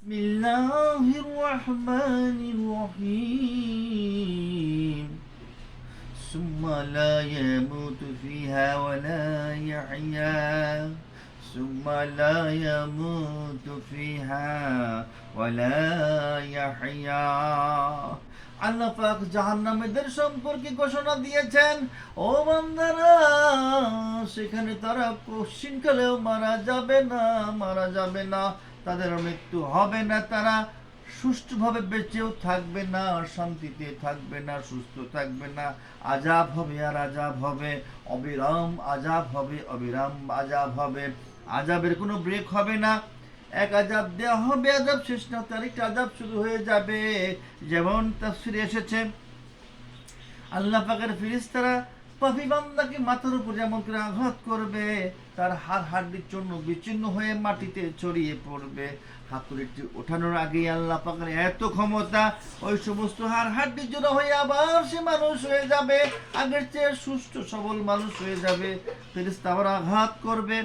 বিসমিল্লাহির রহমানির রহিম সুম্মা লা ইয়ামুতু ফিহা ওয়া লা ইয়াহইয়া সুম্মা লা ইয়ামুতু ফিহা ওয়া লা ইয়াহইয়া। আল্লাহ পাক জাহান্নামীদের সম্পর্কে ঘোষণা দিয়েছেন, ও বান্দারা, সেখানে তারা কোশ্চিনকালেও মারা যাবে না, তাদের মৃত্যু হবে না, তারা সুষ্ঠুভাবে বেঁচেও থাকবে না, শান্তিতে থাকবে না, সুস্থ থাকবে না। আযাব হবে আর আযাব হবে, অবিরাম আযাব হবে, অবিরাম আযাব হবে। আযাবের কোনো ব্রেক হবে না। এক আযাব দেওয়া হবে, আযাব শেষ না, তারিখ আযাব শুরু হয়ে যাবে। যেমন তাফসীরে এসেছে, আল্লাহ পাকের ফেরেশতারা পাপী বান্দাকে মাথার উপর যেমন করে আঘাত করবে, তার হাড় হাড্ডি চূর্ণ বিচ্ছিন্ন হয়ে মাটিতে ছড়িয়ে পড়বে। হাতুড়িটি ওঠানোর আগেই আল্লাহ পাকের এত ক্ষমতা, ওই সমস্ত হাড় হাড্ডি জোড়া হয়ে আবার সে মানুষ হয়ে যাবে, আগের চেয়ে সুস্থ সবল মানুষ হয়ে যাবে। ফেরেশতা আবার আঘাত করবে,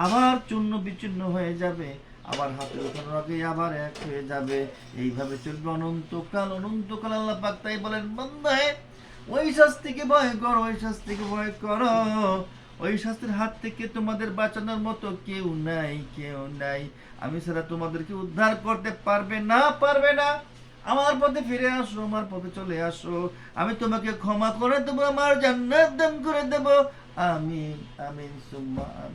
আবার চূর্ণ বিচ্ছিন্ন হয়ে যাবে, আবার হাতে ওঠানোর আগে আবার এক হয়ে যাবে। এইভাবে চলবে অনন্তকাল। আল্লাহ পাক তাই বলেন, বান্দা হে, ওই শাস্তিকে ভয় করো, ওই শাস্তিকে ভয় করো। ওই শাস্তির হাত থেকে তোমাদের বাঁচানোর মতো কেউ নাই। আমি ছাড়া তোমাদেরকে উদ্ধার করতে পারবে না। আমার পথে ফিরে আসো, আমার পথে চলে আসো, আমি তোমাকে ক্ষমা করে দেবো, আমার জান্নাত দান করে দেবো। আমিন, আমিন, সুম্মা আমিন।